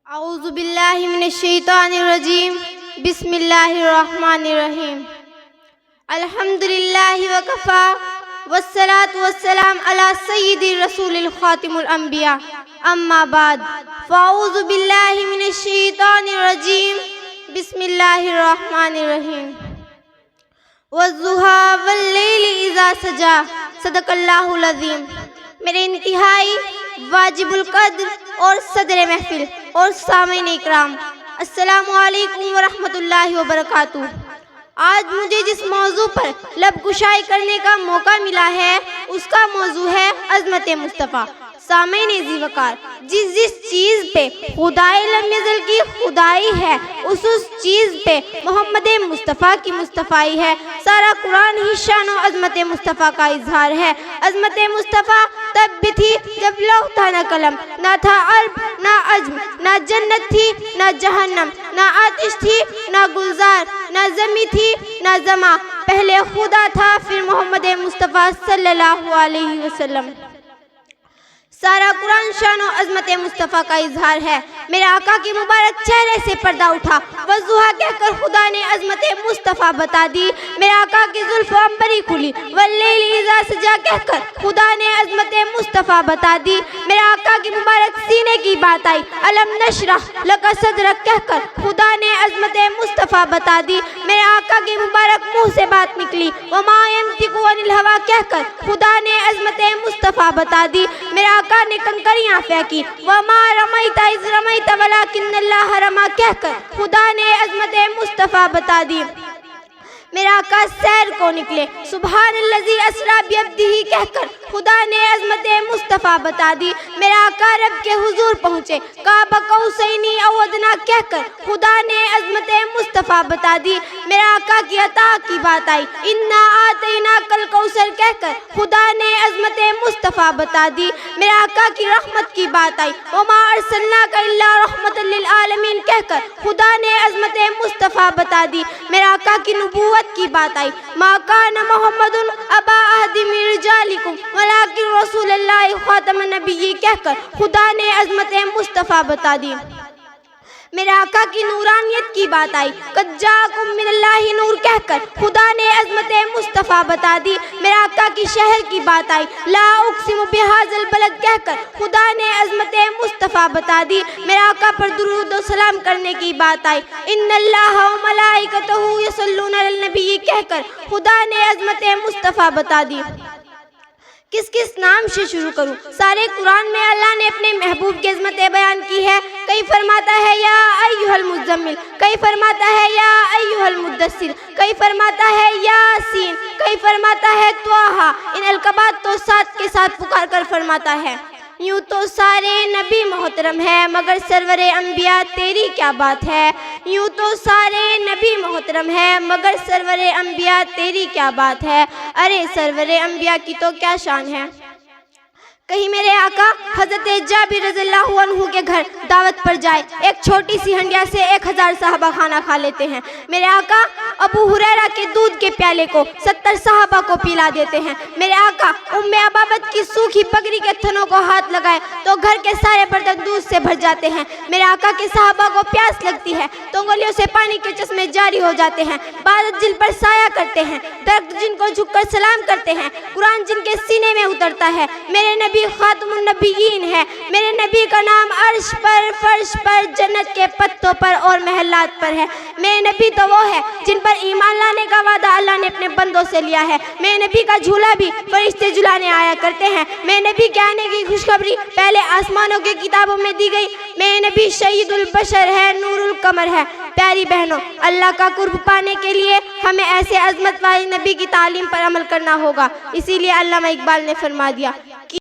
اعوذ باللہ من الشیطان الرجیم بسم اللہ الرحمن الرحیم الحمدللہ وکفا والصلاة والسلام علی سید الرسول الخاتم الانبیاء اما بعد فاعوذ باللہ من الشیطان الرجیم بسم اللہ الرحمن الرحیم والضحیٰ واللیل اذا سجا صدق اللہ العظیم۔ میرے انتہائی واجب القدر اور صدر محفل اور سامعین اکرام، السلام علیکم ورحمۃ اللہ وبرکاتہ۔ آج مجھے جس موضوع پر لب گشائی کرنے کا موقع ملا ہے اس کا موضوع ہے عظمت مصطفیٰ۔ سامعین ذی وقار، جس چیز پہ خدائے لم یزل کی خدائی ہے اس چیز پہ محمد مصطفیٰ کی مصطفیٰ ہے۔ سارا قرآن ہی شان و عظمت مصطفیٰ کا اظہار ہے۔ عظمت مصطفیٰ تب بھی تھی جب لوح تھا نہ قلم، نہ تھا عرب نہ عجم، نہ جنت تھی نہ جہنم، نہ آتش تھی نہ گلزار، نہ زمیں تھی نہ زماں۔ پہلے خدا تھا پھر محمد مصطفیٰ صلی اللہ علیہ وسلم۔ سارا قرآن شان و عظمت مصطفیٰ کا اظہار ہے۔ میرے آقا کے مبارک چہرے سے پردہ اٹھا، والضحیٰ کہہ کر خدا نے عظمت مصطفیٰ بتا دی۔ میرے آقا کی زلف عنبری کھلی، واللیل اذا سجا کہہ کر خدا نے عظمت مصطفیٰ بتا دی۔ میرے آقا کی مبارک سینے کی بات آئی، الم نشرح لک صدرک کہہ کر خدا نے عظمت مصطفیٰ بتا دی۔ میرے آقا کے مبارک منہ سے بات نکلی، وما ینطق عن الہویٰ کہہ کر خدا نے عظمت مصطفیٰ بتا دی۔ میرے آقا نے کنکریاں پھینکی، وما رمیت اذ رمیت ولکن اللہ رمی کہہ کر خدا نے عظمت مصطفیٰ بتا دی۔ میرے آقا سیر کو نکلے، سبحان الذی اسری بعبدہ کہہ کر خدا نے عظمت مصطفیٰ بتا دی۔ میرے آقا رب کے حضور پہنچے، قاب قوسین او ادنیٰ کہہ کر خدا نے عظمت مصطفیٰ بتا دی۔ میرے آقا کی عطا کی بات آئی، انا اعطیناک الکوثر کہہ کر خدا نے عظمت مصطفیٰ بتا دی۔ میرے آقا کی رحمت کی بات آئی، وما ارسلناک الا رحمۃ للعالمین کہہ کر خدا نے عظمت مصطفیٰ بتا دی۔ میرے آقا کی نبوت کی بات آئی، ما کان محمد ابا احد من رجالکم ولکن رسول اللہ خاتم النبیین کہہ کر خدا نے عظمت مصطفیٰ بتا دی۔ میرے آقا کی نورانیت کی بات آئی، قد جاءکم من اللہ نور کہہ کر خدا نے عظمت مصطفیٰ بتا دی۔ میرے آقا کی شہر کی بات آئی، لا اقسم بہذا البلد کہہ کر خدا نے عظمت مصطفیٰ بتا دی۔ میرے آقا پر درود و سلام کرنے کی بات آئی، ان اللہ و ملائکتہ یصلون علی النبی کہہ کر خدا نے عظمت مصطفیٰ بتا دی۔ کس نام سے شروع کروں؟ سارے قرآن میں اللہ نے اپنے محبوب کی عظمت بیان کی ہے۔ کئی فرماتا ہے یا ایھا المزمل، کئی فرماتا ہے یا ایھا المدثر، کئی فرماتا ہے یاسین، کئی فرماتا ہے طٰہٰ۔ ان القابات تو ساتھ کے ساتھ پکار کر فرماتا ہے، یوں تو سارے نبی محترم ہے مگر سرور انبیاء تیری کیا بات ہے۔ یوں تو سارے نبی محترم ہے مگر سرور انبیاء تیری کیا بات ہے۔ ارے سرور انبیاء کی تو کیا شان ہے۔ کہیں میرے آقا حضرت جابر رضی اللہ عنہ کے گھر دعوت پر جائے، ایک چھوٹی سی ہنڈیا سے 1000 صحابہ کھانا کھا لیتے ہیں۔ میرے آقا ابو ہریرہ کے دودھ کے پیالے کو 70 صحابہ کو پلا دیتے ہیں۔ میرے آقا ام عبابت کی سوکھی پگڑی کے تھنوں کو ہاتھ لگائے تو گھر کے سارے برتن دودھ سے بھر جاتے ہیں۔ میرے آقا کے صحابہ کو پیاس لگتی ہے تو انگلیوں سے پانی کے چشمے جاری ہو جاتے ہیں۔ بادل جن پر سایہ کرتے ہیں، درخت جن کو جھک کر سلام کرتے ہیں، قرآن جن کے سینے میں اترتا ہے۔ میرے نبی خاتم النبیین ہے، میرے نبی کا نام عرش پر، فرش پر، جنت کے پتوں پر اور محلات پر ہے۔ میرے نبی تو وہ ہے جن پر ایمان لانے کا وعدہ اللہ نے اپنے بندوں سے لیا ہے۔ میرے نبی کا جھولا بھی فرشتے جھلانے آیا کرتے ہیں۔ میرے نبی کے آنے کی خوشخبری پہلے آسمانوں کی کتابوں میں دی گئی۔ میرے نبی شہید البشر ہے، نور القمر ہے۔ پیاری بہنوں، اللہ کا قرب پانے کے لیے ہمیں ایسے عظمت والے نبی کی تعلیم پر عمل کرنا ہوگا۔ اسی لیے علامہ اقبال نے فرما دیا کہ